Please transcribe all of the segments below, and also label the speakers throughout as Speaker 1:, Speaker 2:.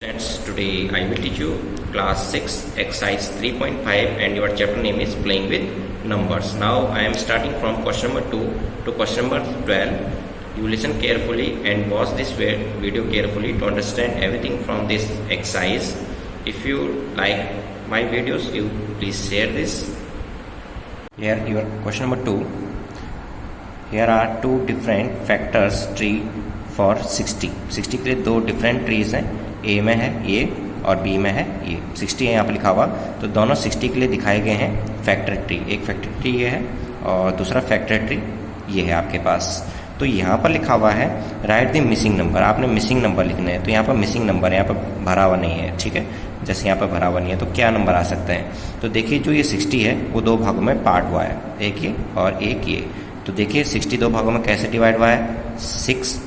Speaker 1: Students, today I will teach you class 6 exercise 3.5 and your chapter name is playing with numbers. Now I am starting from question number 2 to question number 12. You listen carefully and watch this video carefully to understand everything from this exercise. If you like my videos, you please share this. Here your question number 2. Here are two different factors tree for 60. 60 के लिए दो different trees हैं, ए में है ये और B में है ये। 60 है यहाँ पर लिखा हुआ, तो दोनों 60 के लिए दिखाए गए हैं फैक्टर ट्री। एक फैक्टर ट्री ये है और दूसरा फैक्टर ट्री ये है आपके पास। तो यहाँ पर लिखा हुआ है राइट द मिसिंग नंबर। आपने मिसिंग नंबर लिखना है, तो यहाँ पर मिसिंग नंबर यहाँ पर भरा हुआ नहीं है, ठीक है। जैसे यहाँ पर भरा हुआ नहीं है तो क्या नंबर आ सकते हैं। तो देखिए जो ये 60 है वो दो भागों में पार्ट हुआ है, एक ये और एक ये। तो देखिए 60 दो भागों में कैसे डिवाइड हुआ है, 6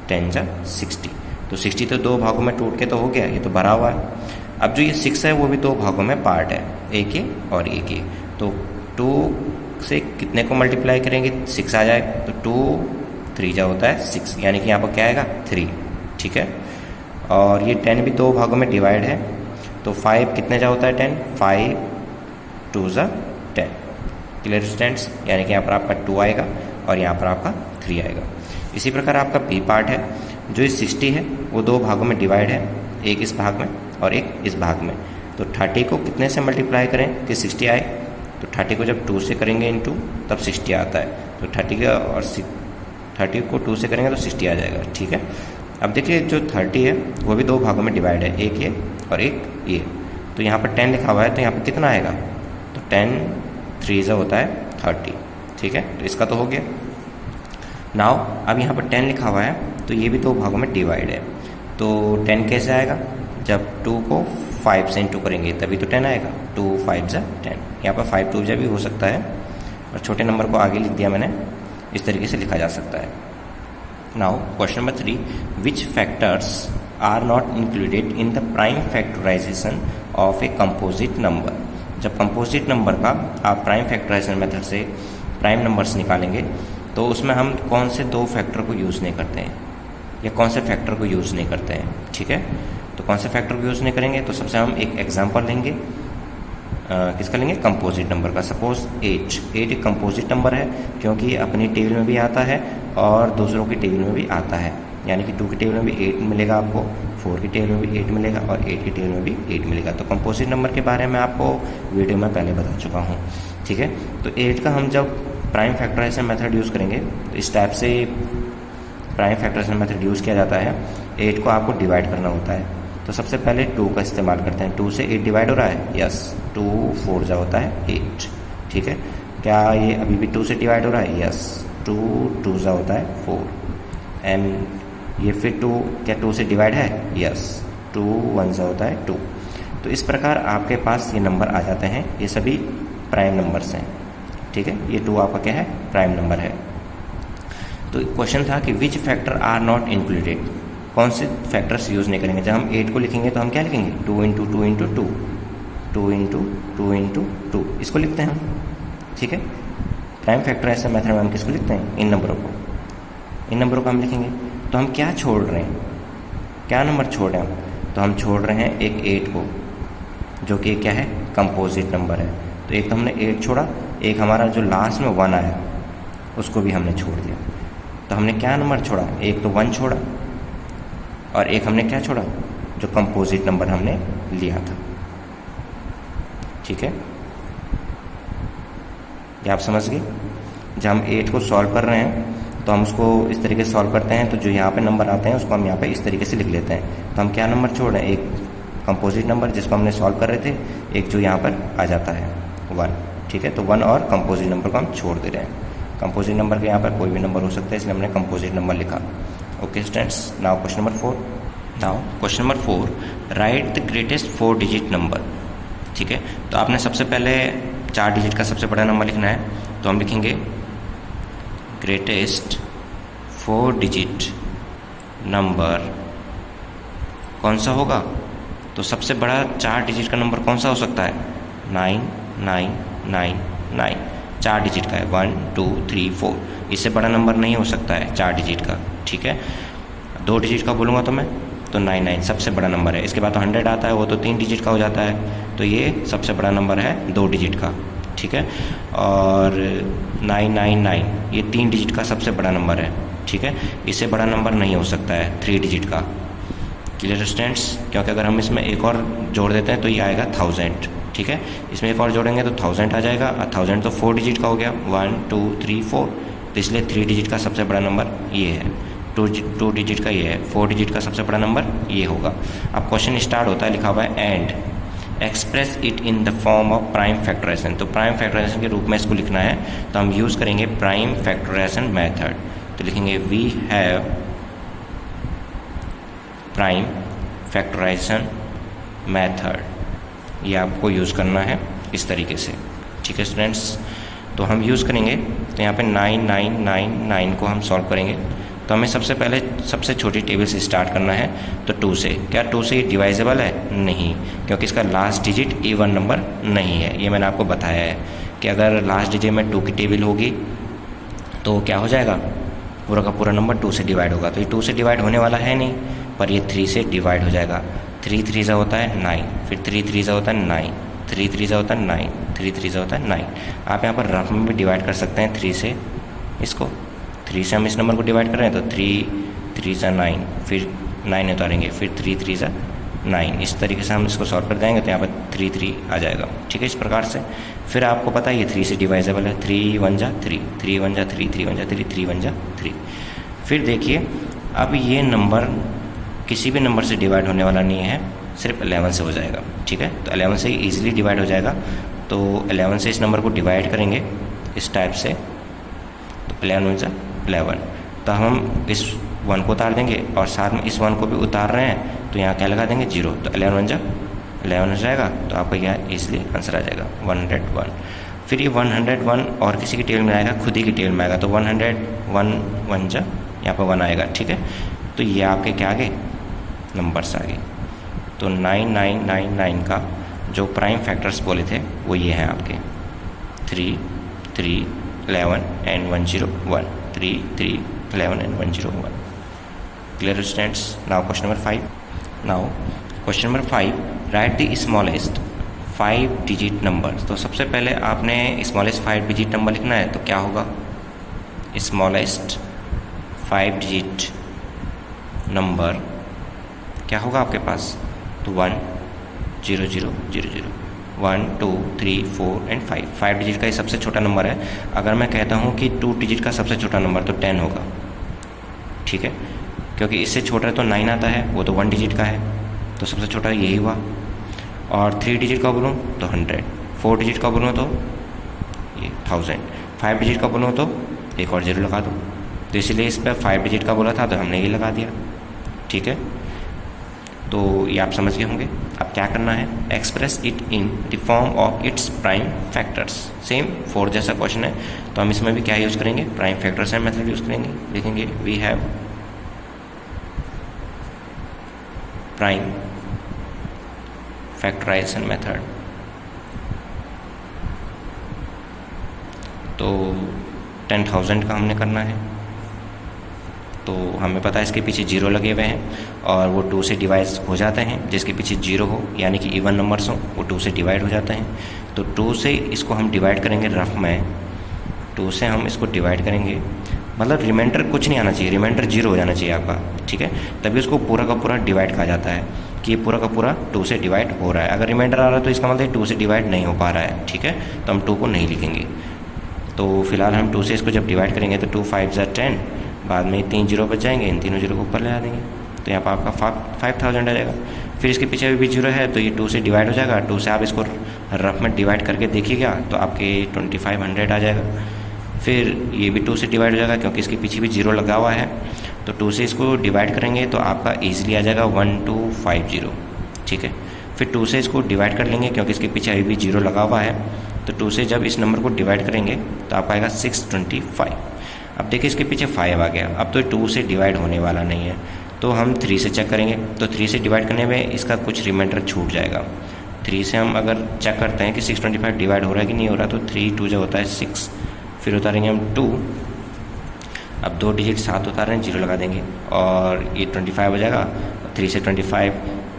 Speaker 1: 10 जा 60। तो 60 तो दो भागों में टूट के तो हो गया, ये तो भरा हुआ है। अब जो ये 6 है वो भी दो भागों में पार्ट है, एक ये और एक ये। तो 2 से कितने को मल्टीप्लाई करेंगे, 6 आ जाए। तो 2 3 जा होता है 6, यानी कि यहाँ पर क्या आएगा 3, ठीक है। और ये 10 भी दो भागों में डिवाइड है, तो 5 कितने जा होता है 10, 5 2 जा 10। क्लियर स्टूडेंट्स, यानी कि यहाँ पर आपका 2 आएगा और यहाँ पर आपका 3 आएगा। इसी प्रकार आपका बी पार्ट है, जो ये 60 है वो दो भागों में डिवाइड है, एक इस भाग में और एक इस भाग में। तो 30 को कितने से मल्टीप्लाई करें कि 60 आए, तो 30 को जब 2 से करेंगे इनटू तब 60 आता है। तो 30 का और 30 को 2 से करेंगे तो 60 आ जाएगा, ठीक है। अब देखिए जो 30 है वो भी दो भागों में डिवाइड है, एक ये और एक ये। तो यहाँ पर 10 लिखा हुआ है, तो यहाँ पर कितना आएगा, तो 10 3 जा होता है 30, ठीक है। तो इसका तो हो गया। नाउ अब यहाँ पर 10 लिखा हुआ है, तो ये भी दो भागों में डिवाइड है। तो 10 कैसे आएगा, जब 2 को 5 से इंटू करेंगे तभी तो 10 आएगा। 2 5 जा 10, यहाँ पर 5 2 जा भी हो सकता है, और छोटे नंबर को आगे लिख दिया मैंने, इस तरीके से लिखा जा सकता है। Now question number 3, which factors are not included in the prime factorization of a composite number. जब कंपोजिट नंबर का आप प्राइम फैक्टराइजेशन मेथड से प्राइम नंबर्स निकालेंगे तो उसमें हम कौन से दो फैक्टर को यूज़ नहीं करते हैं या कौन से फैक्टर को यूज़ नहीं करते हैं, ठीक है। तो कौन से फैक्टर को यूज़ नहीं करेंगे, तो सबसे हम एक एग्जांपल लेंगे, किसका लेंगे, कंपोजिट नंबर का। सपोज 8 एक कंपोजिट नंबर है, क्योंकि अपनी टेबल में भी आता है और दूसरों की टेबल में भी आता है। यानी कि 2 की टेबल में भी 8 मिलेगा आपको, 4 की टेबल में भी 8 मिलेगा और 8 की टेबल में भी 8 मिलेगा। तो कंपोजिट नंबर के बारे में आपको वीडियो में पहले बता चुका हूँ, ठीक है। तो 8 का हम जब प्राइम फैक्टराइजेशन मेथड यूज़ करेंगे तो इस टाइप से प्राइम फैक्टराइजेशन मेथड यूज़ किया जाता है। 8 को आपको डिवाइड करना होता है, तो सबसे पहले 2 का इस्तेमाल करते हैं। 2 से 8 डिवाइड हो रहा है, यस। 2 4 जा होता है 8, ठीक है। क्या ये अभी भी 2 से डिवाइड हो रहा है, यस। 2 2 जा होता है 4, एंड ये फिर 2 क्या 2 से डिवाइड है, यस। 2 1 जा होता है 2। तो इस प्रकार आपके पास ये नंबर आ जाते हैं, ये सभी प्राइम नंबर्स हैं, ठीक है। ये 2 आपका क्या है, प्राइम नंबर है। तो क्वेश्चन था कि which factor are not included, कौन से फैक्टर्स यूज़ नहीं करेंगे। जब हम 8 को लिखेंगे तो हम क्या लिखेंगे, 2 इंटू 2 इंटू 2, 2 इंटू 2 इंटू 2, इसको लिखते हैं हम, ठीक है। प्राइम फैक्टराइजेशन मेथड में हम किसको लिखते हैं, इन नंबरों को, इन नंबरों को हम लिखेंगे। तो हम क्या छोड़ रहे हैं, क्या नंबर छोड़ रहे हैं हम, तो हम छोड़ रहे हैं एक 8 को, जो कि क्या है, कंपोजिट नंबर है। तो एक तो हमने 8 छोड़ा, एक हमारा जो लास्ट में 1 आया उसको भी हमने छोड़ दिया। तो हमने क्या नंबर छोड़ा, एक तो 1 छोड़ा और एक हमने क्या छोड़ा, जो कंपोजिट नंबर हमने लिया था, ठीक है। ये आप समझ गए। जब हम 8 को सॉल्व कर रहे हैं तो हम उसको इस तरीके से सॉल्व करते हैं, तो जो यहाँ पे नंबर आते हैं उसको हम यहाँ पे इस तरीके से लिख लेते हैं। तो हम क्या नंबर छोड़ रहे हैं, एक कंपोजिट नंबर जिसको हमने सॉल्व कर रहे थे, एक जो यहाँ पर आ जाता है 1, ठीक है। तो 1 और कंपोजिट नंबर को हम छोड़ दे रहे हैं। कंपोजिट नंबर के यहाँ पर कोई भी नंबर हो सकता है, इसलिए हमने कंपोजिट नंबर लिखा। Okay students, now question number 4। Now question number 4, right the greatest 4 digit number, ठीक है। तो आपने सबसे पहले 4 डिजिट का सबसे बड़ा नंबर लिखना है, तो हम लिखेंगे ग्रेटेस्ट 4 डिजिट नंबर कौन सा होगा, तो सबसे बड़ा 4 डिजिट का नंबर कौन सा हो सकता है, 9999, 4 डिजिट का है, 1 2 3 4, इससे बड़ा नंबर नहीं हो सकता है 4 डिजिट का, ठीक है। 2 डिजिट का बोलूँगा तो मैं, तो 99 सबसे बड़ा नंबर है। इसके बाद तो 100 आता है, वो तो 3 डिजिट का हो जाता है, तो ये सबसे बड़ा नंबर है 2 डिजिट का, ठीक है। और 999 ये 3 डिजिट का सबसे बड़ा नंबर है, ठीक है। इससे बड़ा नंबर नहीं हो सकता है 3 डिजिट का। Clear students? क्योंकि अगर हम इसमें एक और जोड़ देते हैं तो ये आएगा 1000, ठीक है। इसमें एक और जोड़ेंगे तो 1000 आ जाएगा, और 1000 तो 4 डिजिट का हो गया, 1 2 3 4, तो इसलिए 3 डिजिट का सबसे बड़ा नंबर ये है, 2 डिजिट का ये है, 4 डिजिट का सबसे बड़ा नंबर ये होगा। अब क्वेश्चन स्टार्ट होता है, लिखा हुआ है and express it in the form of prime factorization. तो प्राइम फैक्टराइजेशन के रूप में इसको लिखना है, तो हम यूज़ करेंगे प्राइम फैक्टराइजेशन मेथड। तो लिखेंगे we have prime factorization method, ये आपको यूज़ करना है इस तरीके से, ठीक है स्टूडेंट्स। तो हम यूज़ करेंगे, तो यहाँ पे 9999 को हम सॉल्व करेंगे। तो हमें सबसे पहले सबसे छोटी टेबल से स्टार्ट करना है, तो 2 से। क्या 2 से ये डिवाइजेबल है? नहीं, क्योंकि इसका लास्ट डिजिट इवन नंबर नहीं है। ये मैंने आपको बताया है कि अगर लास्ट डिजिट में 2 की टेबल होगी तो क्या हो जाएगा, पूरा का पूरा नंबर 2 से डिवाइड होगा। तो ये 2 से डिवाइड होने वाला है नहीं, पर ये 3 से डिवाइड हो जाएगा। 3 3 सा होता है 9, फिर 3 3 सा होता है 9, 3 3 सा होता है 9, 3 3 सा होता है 9। आप यहाँ पर रफ में भी डिवाइड कर सकते हैं 3 से, इसको 3 से हम इस नंबर को डिवाइड कर रहे हैं, तो 3 3 सा 9, फिर 9 उतारेंगे, फिर 3 3 सा 9। इस तरीके से हम इसको सॉल्व कर देंगे, तो यहाँ पर 3 3 आ जाएगा, ठीक है। इस प्रकार से फिर आपको पता है ये 3 से डिवाइजेबल है, 3 1 जा 3, 3 1 जा 3, 3 1 जा 3, 3 1 जा 3। फिर देखिए अब ये नंबर किसी भी नंबर से डिवाइड होने वाला नहीं है, सिर्फ 11 से हो जाएगा, ठीक है। तो 11 से ईजिली डिवाइड हो जाएगा। तो 11 से इस नंबर को डिवाइड करेंगे इस टाइप से, तो 11 1 जा 11। तो हम इस 1 को उतार देंगे और साथ में इस 1 को भी उतार रहे हैं, तो यहाँ क्या लगा देंगे 0, तो 11 1 जा 11 हो जाएगा। तो आपका क्या ईजिली आंसर आ जाएगा 101। फिर ये 101 और किसी की टेबल में आएगा, खुद ही की टेबल में आएगा, तो 101 1 जा यहाँ पर 1 आएगा, ठीक है। तो ये आपके क्या आ गए, नंबर्स आ गए। तो 9999 का जो प्राइम फैक्टर्स बोले थे वो ये हैं आपके 3 3 11 and 101, 3 3 11 and 101। Clear students? Now question number 5। Now question number 5, right the smallest 5 digit number. तो सबसे पहले आपने स्मॉलेस्ट 5 डिजिट नंबर लिखना है, तो क्या होगा, स्मॉलेस्ट 5 डिजिट नंबर क्या होगा आपके पास, तो 1 0 0 0 0, 1 2 3 4 एंड 5। 5 डिजिट का ये सबसे छोटा नंबर है। अगर मैं कहता हूँ कि 2 डिजिट का सबसे छोटा नंबर, तो 10 होगा, ठीक है। क्योंकि इससे छोटा तो 9 आता है, वो तो 1 डिजिट का है, तो सबसे छोटा यही हुआ। और 3 डिजिट का बोलूँ तो 100, 4 डिजिट का बोलूँ तो ये 1000, 5 डिजिट का बोलूँ तो एक और 0 लगा दो। तो इसलिए इस पर 5 डिजिट का बोला था तो हमने ये लगा दिया, ठीक है। तो ये आप समझ गए होंगे। अब क्या करना है, express it in the form of its prime factors. Same 4 जैसा क्वेश्चन है, तो हम इसमें भी क्या यूज़ करेंगे, prime factors and method use करेंगे। लिखेंगे we have prime factorization method. तो 10,000 का हमने करना है, तो हमें पता है इसके पीछे 0 लगे हुए हैं और वो 2 से डिवाइड हो जाते हैं। जिसके पीछे 0 हो यानी कि इवन नंबर्स हो, वो 2 से डिवाइड हो जाते हैं। तो 2 से इसको हम डिवाइड करेंगे, रफ में 2 से हम इसको डिवाइड करेंगे, मतलब रिमाइंडर कुछ नहीं आना चाहिए, रिमाइंडर 0 हो जाना चाहिए आपका, ठीक है। तभी उसको पूरा का पूरा डिवाइड कहा जाता है कि ये पूरा का पूरा 2 से डिवाइड हो रहा है। अगर रिमाइंडर आ रहा है तो इसका मतलब 2 से डिवाइड नहीं हो पा रहा है, ठीक है। तो हम 2 को नहीं लिखेंगे। तो फिलहाल हम 2 से इसको जब डिवाइड करेंगे तो 2 5 जा 10, बाद में 3 0 बच जाएंगे, इन तीनों 0 को ऊपर ले आ देंगे, तो यहाँ पर आपका 5000 आ जाएगा। फिर इसके पीछे भी 0 है, तो ये 2 से डिवाइड हो जाएगा। 2 से आप इसको रफ में डिवाइड करके देखिएगा तो आपके 2500 आ जाएगा। फिर ये भी 2 से डिवाइड हो जाएगा क्योंकि इसके पीछे भी 0 लगा हुआ है, तो 2 से इसको डिवाइड करेंगे तो आपका ईजिली आ जाएगा 1250, ठीक है। फिर 2 से इसको डिवाइड कर लेंगे क्योंकि इसके पीछे अभी भी 0 लगा हुआ है, तो 2 से जब इस नंबर को डिवाइड करेंगे तो आपका आएगा 625। अब देखिए इसके पीछे 5 आ गया, अब तो 2 से डिवाइड होने वाला नहीं है, तो हम 3 से चेक करेंगे। तो 3 से डिवाइड करने में इसका कुछ रिमाइंडर छूट जाएगा। 3 से हम अगर चेक करते हैं कि 625 डिवाइड हो रहा है कि नहीं हो रहा, तो 3 2 जो होता है 6, फिर उतारेंगे हम 2, अब 2 डिजिट 7 उतार रहे हैं, 0 लगा देंगे और ये 25 हो जाएगा। 3 से 25,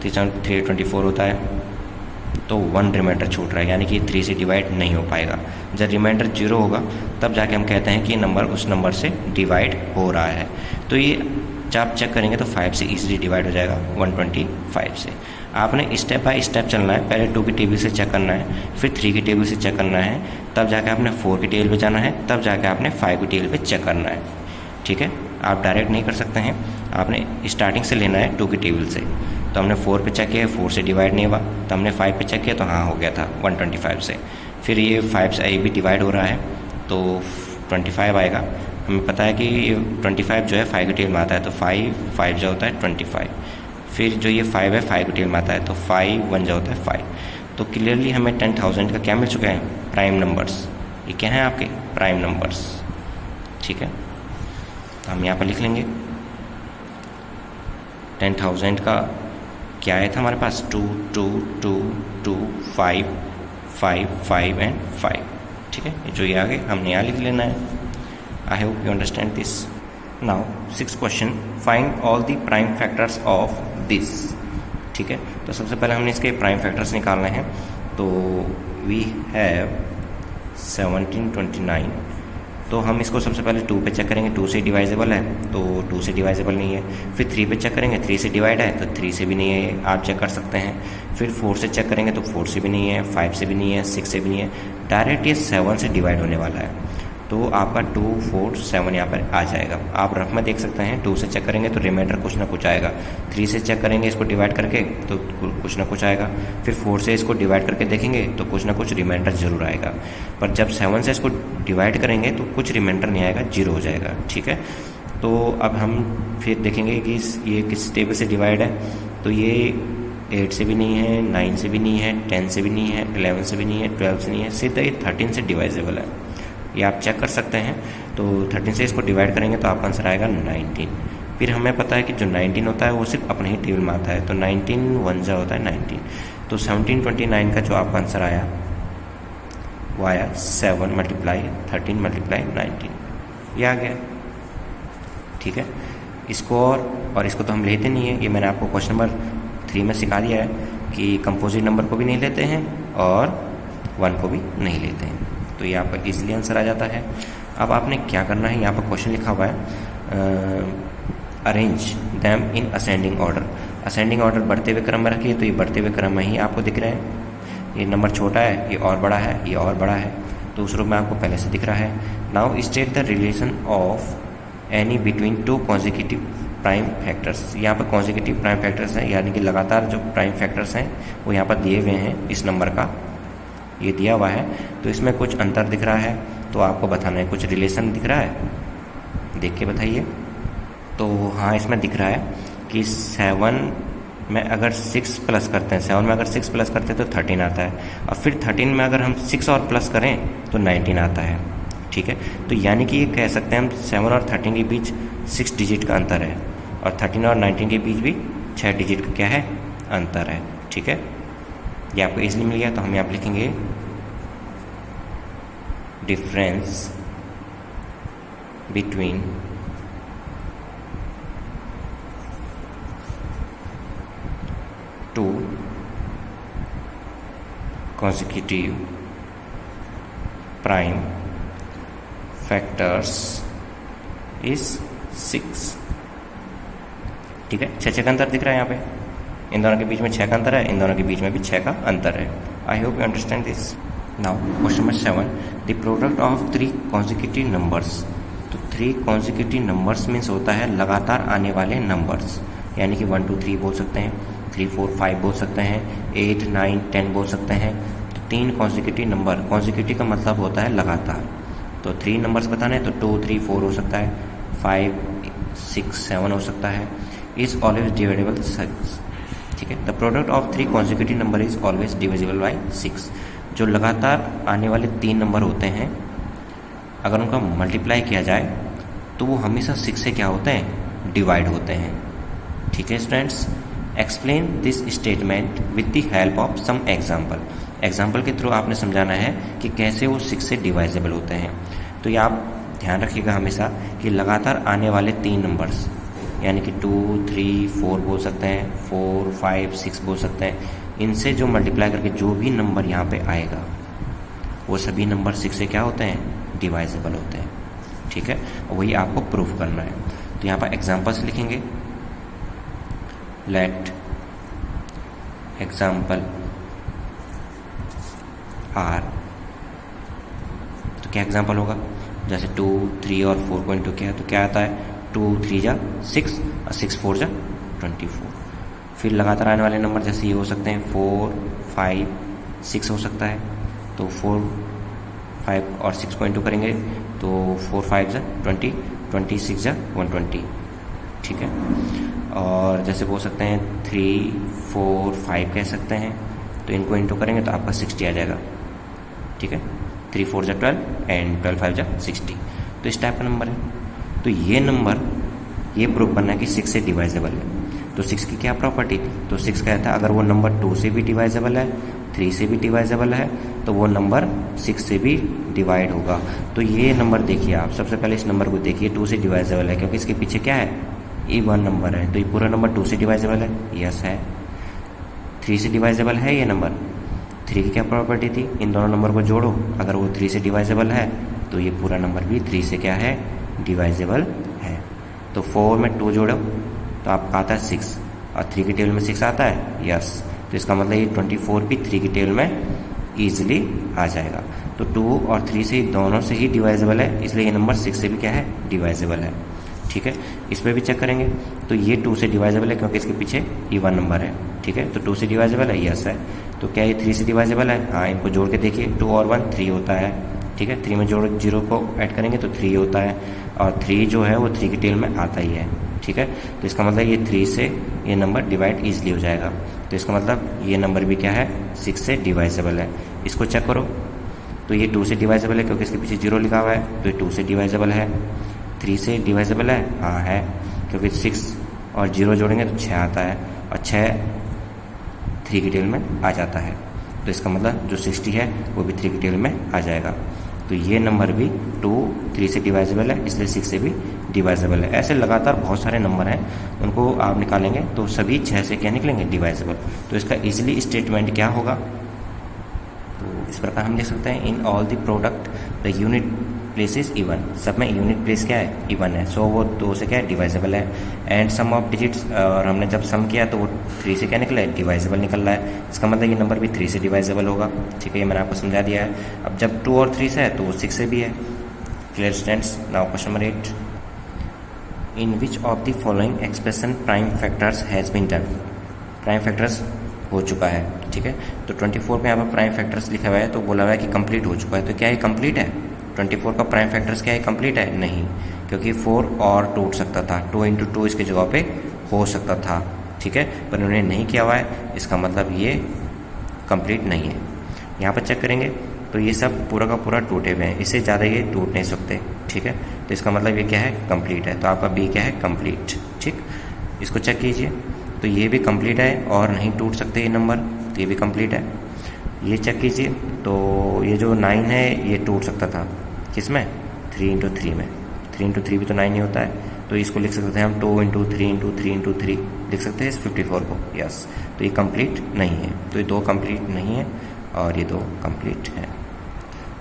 Speaker 1: 3 24 होता है, तो 1 रिमाइंडर छूट रहा है, यानी कि 3 से डिवाइड नहीं हो पाएगा। जब रिमाइंडर 0 होगा तब जाके हम कहते हैं कि नंबर उस नंबर से डिवाइड हो रहा है। तो ये जब आप चेक करेंगे तो 5 से ईजिली डिवाइड हो जाएगा 125 से। आपने स्टेप बाय स्टेप चलना है, पहले 2 की टेबल से चेक करना है, फिर 3 की टेबल से चेक करना है, तब जाके आपने 4 की टेबल पे जाना है, तब जाके आपने 5 की टेबल पे चेक करना है। ठीक है, आप डायरेक्ट नहीं कर सकते हैं, आपने स्टार्टिंग से लेना है 2 की टेबल से। तो हमने 4 पे चेक किया, 4 से डिवाइड नहीं हुआ, तो हमने 5 पे चेक किया तो हाँ हो गया था 125 से। फिर ये 5 से ये भी डिवाइड हो रहा है तो 25 आएगा। हमें पता है कि 25 जो है 5 की टेबल में आता है, तो 5 जो होता है 25। फिर जो ये 5 है 5 की टेबल में आता है, तो 5 1 जो होता है 5। तो क्लियरली हमें 10,000 का क्या मिल चुका है, प्राइम नंबर्स। ये क्या है आपके प्राइम नंबर्स। ठीक है, तो हम यहाँ पर लिख लेंगे 10,000 का क्या आया था हमारे पास, 2 2 2 2 5 5 5 एंड 5। ठीक है, जो ये आगे हमने यहाँ लिख लेना है। I hope you understand this. Now 6th question, find all the prime factors of this. ठीक है, तो सबसे पहले हमने इसके प्राइम फैक्टर्स निकालने हैं। तो वी हैव 1729। तो हम इसको सबसे पहले 2 पे चेक करेंगे, 2 से डिवाइजेबल है तो 2 से डिवाइजेबल नहीं है। फिर 3 पे चेक करेंगे, 3 से डिवाइड है तो 3 से भी नहीं है, आप चेक कर सकते हैं। फिर 4 से चेक करेंगे तो 4 से भी नहीं है, 5 से भी नहीं है, 6 से भी नहीं है, डायरेक्ट ये 7 से डिवाइड होने वाला है। तो आपका 2 4 7 यहाँ पर आ जाएगा। आप रफ में देख सकते हैं, 2 से चेक करेंगे तो रिमाइंडर कुछ ना कुछ आएगा, 3 से चेक करेंगे इसको डिवाइड करके तो कुछ ना कुछ आएगा, फिर 4 से इसको डिवाइड करके देखेंगे तो कुछ ना कुछ रिमाइंडर ज़रूर आएगा। पर जब 7 से इसको डिवाइड करेंगे तो कुछ रिमाइंडर नहीं आएगा, 0 हो जाएगा। ठीक है, तो अब हम फिर देखेंगे कि ये किस टेबल से डिवाइड है। तो ये 8 से भी नहीं है, 9 से भी नहीं है, 10 से भी नहीं है, 11 से भी नहीं है, 12 से नहीं है, सीधा ये 13 से डिवाइजेबल है। ये आप चेक कर सकते हैं। तो 13 से इसको डिवाइड करेंगे तो आपका आंसर आएगा 19। फिर हमें पता है कि जो 19 होता है वो सिर्फ अपने ही टेबल में आता है, तो 19 1 जा होता है 19। तो 1729 का जो आपका आंसर आया वो आया 7 × 13 × 19, ये आ गया। ठीक है, इसको और इसको तो हम लेते नहीं है, ये मैंने आपको क्वेश्चन नंबर 3 में सिखा दिया है कि कंपोजिट नंबर को भी नहीं लेते हैं और 1 को भी नहीं लेते हैं। तो ये आपका इजीली आंसर आ जाता है। अब आपने क्या करना है, यहाँ पर क्वेश्चन लिखा हुआ है arrange them in ascending order. Ascending order बढ़ते हुए क्रम में रखिए, तो ये बढ़ते हुए क्रम में ही आपको दिख रहे हैं। ये नंबर छोटा है, ये और बड़ा है, ये और बड़ा है, तो उस रूप में आपको पहले से दिख रहा है। Now state the relation of any between 2 consecutive prime factors. यहाँ पर कॉन्जिक्यूटिव प्राइम फैक्टर्स हैं, यानी कि लगातार जो प्राइम फैक्टर्स हैं वो यहाँ पर दिए हुए हैं। इस नंबर का ये दिया हुआ है, तो इसमें कुछ अंतर दिख रहा है, तो आपको बताना है। कुछ रिलेशन दिख रहा है, देख के बताइए। तो हाँ, इसमें दिख रहा है कि 7 में अगर 6 प्लस करते हैं, 7 में अगर 6 प्लस करते हैं तो 13 आता है, और फिर 13 में अगर हम 6 और प्लस करें तो 19 आता है। ठीक है, तो यानी कि ये कह सकते हैं हम 7 और 13 के बीच 6 डिजिट का अंतर है, और 13 और 19 के बीच भी 6 डिजिट का क्या है, अंतर है। ठीक है, ये आपको इजीली मिल गया। तो हम यहाँ पर लिखेंगे difference between two consecutive prime factors is 6। ठीक है, 6 का अंतर दिख रहा है यहाँ पे, इन दोनों के बीच में 6 का अंतर है, इन दोनों के बीच में भी 6 का अंतर है। I hope you understand this. Now question number 7, the product of 3 consecutive numbers. तो 3 consecutive नंबर्स मीन्स होता है लगातार आने वाले नंबर्स, यानी कि 1 2 3 बोल सकते हैं, 3 4 5 बोल सकते हैं, 8 9 10 बोल सकते हैं। तो 3 consecutive नंबर, consecutive का मतलब होता है लगातार। तो 3 नंबर्स बताने हैं तो 2 3 4 हो सकता है, 5 6 7 हो सकता है। Is always dividable 6। ठीक है, the product of 3 consecutive number is always divisible by 6। जो लगातार आने वाले 3 नंबर होते हैं, अगर उनका मल्टीप्लाई किया जाए तो वो हमेशा 6 से क्या होते हैं, डिवाइड होते हैं। ठीक है students, explain this statement with the help of some example. Example के थ्रू आपने समझाना है कि कैसे वो 6 से डिवाइजेबल होते हैं। तो ये आप ध्यान रखिएगा हमेशा कि लगातार आने वाले 3 नंबर्स, यानी कि 2, 3, 4 बोल सकते हैं, 4, 5, 6 बोल सकते हैं। इनसे जो मल्टीप्लाई करके जो भी नंबर यहाँ पे आएगा वो सभी नंबर 6 से क्या होते हैं, डिवाइजेबल होते हैं। ठीक है, वही आपको प्रूफ करना है। तो यहाँ पर एग्जाम्पल्स लिखेंगे, लेट एग्जाम्पल आर। तो क्या एग्जाम्पल होगा, जैसे 2, 3 और 4 को इंटू किया तो क्या आता है, 2, 3 जा 6 और 6, 4 जा 24। फिर लगातार आने वाले नंबर जैसे ये हो सकते हैं 4, 5, 6 हो सकता है। तो 4, 5 और 6 को इंटू करेंगे तो 4, 5 जा 20, 26 जा 120। ठीक है, और जैसे बोल सकते हैं 3, 4, 5 कह सकते हैं, तो इनको इंटू करेंगे तो आपका 60 आ जाएगा। ठीक है, 3, 4 जा 12 एंड 12, 5 जा 60। तो इस टाइप का नंबर है। तो ये नंबर ये प्रूफ बनना है कि 6 से डिवाइजेबल है। तो 6 की क्या प्रॉपर्टी थी, तो 6 कहता है अगर वो नंबर 2 से भी डिवाइजेबल है, 3 से भी डिवाइजेबल है, तो वो नंबर 6 से भी डिवाइड होगा। तो ये नंबर देखिए आप, सबसे पहले इस नंबर को देखिए, 2 से डिवाइजेबल है क्योंकि इसके पीछे क्या है, इवन नंबर है। तो ये पूरा नंबर 2 से डिवाइजेबल है, यस है। 3 से डिवाइजेबल है ये नंबर, 3 की क्या प्रॉपर्टी थी, इन दोनों नंबर को जोड़ो, अगर वो 3 से डिवाइजेबल है तो ये पूरा नंबर भी 3 से क्या है, डिवाइजेबल है। तो 4 में 2 जोड़ो तो आपका आता है 6 और 3 की टेबल में 6 आता है, यस। तो इसका मतलब ये 24 भी 3 की टेबल में ईजिली आ जाएगा। तो 2 और 3 से दोनों से ही डिवाइजेबल है, इसलिए ये नंबर 6 से भी क्या है, डिवाइजेबल है। ठीक है, इस पर भी चेक करेंगे तो ये 2 से डिवाइजेबल है क्योंकि इसके पीछे इवन नंबर है। ठीक है, तो 2 से डिवाइजेबल है, यस है। तो क्या ये 3 से डिवाइजेबल है, हाँ, इनको जोड़ के देखिए, 2 और 1 3 होता है। ठीक है, 3 में जोड़ 0 को ऐड करेंगे तो 3 होता है, और 3 जो है वो 3 की टेल में आता ही है। ठीक है, तो इसका मतलब ये 3 से ये नंबर डिवाइड ईजिली हो जाएगा। तो इसका मतलब ये नंबर भी क्या है, 6 से डिवाइजेबल है। इसको चेक करो तो ये 2 से डिवाइजेबल है क्योंकि इसके पीछे 0 लिखा हुआ है, तो ये 2 से डिवाइजेबल है। 3 से डिवाइजेबल है, हाँ है, क्योंकि 6 और 0 जोड़ेंगे तो 6 आता है, और 6 3 की टेल में आ जाता है। तो इसका मतलब जो 60 है वो भी 3 की टेल में आ जाएगा। तो ये नंबर भी 2, 3 से डिवाइजेबल है, इसलिए 6 से भी डिवाइजेबल है। ऐसे लगातार बहुत सारे नंबर हैं, उनको आप निकालेंगे तो सभी 6 से क्या निकलेंगे, डिवाइजेबल। तो इसका इजीली स्टेटमेंट क्या होगा, तो इस प्रकार हम देख सकते हैं, in all the product the unit place is even. सब में यूनिट प्लेस क्या है, इवन है, सो वो 2 से क्या है, डिवाइजेबल है। एंड सम ऑफ डिजिट्स, और हमने जब सम किया तो वो 3 से क्या निकला है, डिवाइजेबल निकल रहा है। इसका मतलब ये नंबर भी 3 से डिवाइजेबल होगा। ठीक है, ये मैंने आपको समझा दिया है। अब जब 2 और 3 से है तो वो 6 से भी है। Clear students, now question number 8, in which of the following expression prime factors has been done. Prime factors हो चुका है। ठीक है, तो 24 में यहाँ पर प्राइम फैक्टर्स लिखा हुआ है, तो बोला हुआ है कि कंप्लीट हो चुका है। तो क्या ये कंप्लीट है, 24 का प्राइम फैक्टर्स क्या है, कंप्लीट है, नहीं, क्योंकि 4 और टूट सकता था, 2 इंटू 2 इसकी जगह पे हो सकता था। ठीक है, पर उन्होंने नहीं किया हुआ है, इसका मतलब ये कंप्लीट नहीं है। यहाँ पर चेक करेंगे तो ये सब पूरा का पूरा टूटे हुए हैं, इससे ज़्यादा ये टूट नहीं सकते। ठीक है, तो इसका मतलब ये क्या है, कंप्लीट है। तो आपका बी क्या है, कंप्लीट। ठीक, इसको चेक कीजिए तो ये भी कंप्लीट है और नहीं टूट सकते ये नंबर, तो ये भी कंप्लीट है। ये चेक कीजिए तो ये जो 9 है ये टूट सकता था, किसमें, 3 इंटू 3 में। 3 इंटू 3 भी तो 9 ही होता है, तो इसको लिख सकते हैं हम 2 इंटू 3 इंटू 3 इंटू 3 लिख सकते हैं इस 54 को, यस। तो ये कंप्लीट नहीं है, तो ये 2 कंप्लीट नहीं है और ये 2 कंप्लीट है।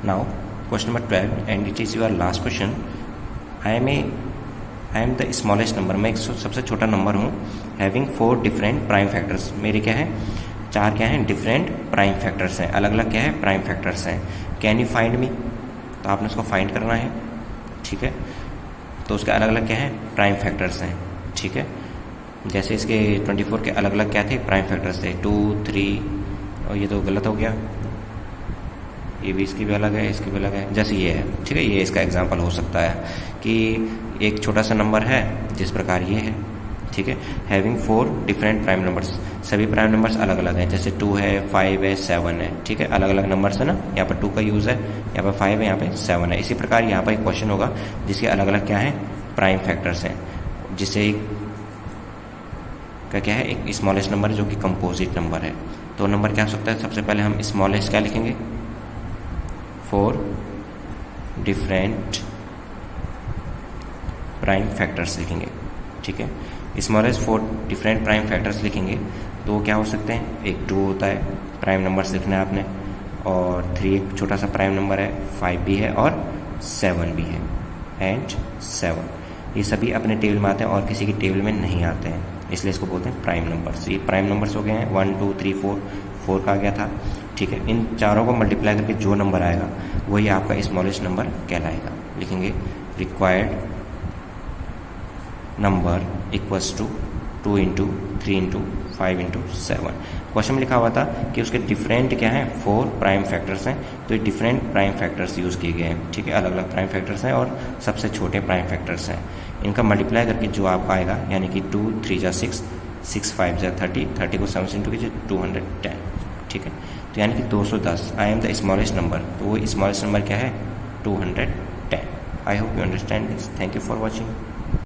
Speaker 1: Now question number 12 and it is your last question. I am the smallest number, मैं एक सबसे छोटा नंबर हूँ, हैविंग 4 डिफरेंट प्राइम फैक्टर्स। मेरे क्या है, 4 क्या हैं, डिफरेंट प्राइम फैक्टर्स हैं, अलग अलग क्या है, प्राइम फैक्टर्स हैं। कैन यू फाइंड मी, तो आपने उसको फाइंड करना है। ठीक है, तो उसके अलग अलग क्या है, प्राइम फैक्टर्स हैं। ठीक है, जैसे इसके 24 के अलग अलग क्या थे, प्राइम फैक्टर्स थे, 2, 3, और ये तो गलत हो गया, ये भी इसकी भी अलग है, इसकी भी अलग है, जैसे ये है। ठीक है, ये इसका एग्जांपल हो सकता है कि एक छोटा सा नंबर है जिस प्रकार ये है। ठीक है, हैविंग 4 डिफरेंट प्राइम नंबर्स, सभी प्राइम नंबर्स अलग अलग हैं, जैसे 2 है, 5 है, 7 है। ठीक है, अलग अलग नंबर्स है ना, यहाँ पर 2 का यूज़ है, यहाँ पर 5 है, यहाँ पे 7 है। इसी प्रकार यहाँ पर एक क्वेश्चन होगा जिसके अलग अलग क्या है, प्राइम फैक्टर्स हैं, जिससे क्या है, एक स्मॉलेस्ट नंबर जो कि कंपोजिट नंबर है। तो नंबर क्या हो सकता है, सबसे पहले हम स्मॉलेस्ट क्या लिखेंगे, 4 डिफरेंट प्राइम फैक्टर्स लिखेंगे। ठीक है, स्मॉलेस्ट 4 डिफरेंट प्राइम फैक्टर्स लिखेंगे तो क्या हो सकते हैं, एक 2 होता है, प्राइम नंबर्स लिखना है आपने, और 3 एक छोटा सा प्राइम नंबर है, 5 भी है और 7 भी है, एंड 7 ये सभी अपने टेबल में आते हैं और किसी की टेबल में नहीं आते हैं, इसलिए इसको बोलते हैं प्राइम नंबर्स। ये प्राइम नंबर्स हो गए हैं, 1 2 3 4 का आ गया था, ठीक है। इन चारों को मल्टीप्लाई करके जो नंबर आएगा वही आपका स्मॉलेस्ट नंबर कहलाएगा। लिखेंगे required number equals to 2 into 3 into 5 into 7। Question में लिखा हुआ था कि उसके डिफरेंट क्या हैं, 4 प्राइम फैक्टर्स हैं, तो ये डिफरेंट प्राइम फैक्टर्स यूज़ किए गए हैं, ठीक है। अलग अलग प्राइम फैक्टर्स हैं और सबसे छोटे प्राइम फैक्टर्स हैं, इनका मल्टीप्लाई करके जो आपका आएगा, यानी कि 2 3 जा 6, 6 5 जा 30, 30 को 7 से इंटू कीजिए 210, ठीक है। तो यानी कि 210 I am the smallest number, तो वो स्मॉलेस्ट नंबर क्या है, 210। I hope you understand this. Thank you for watching.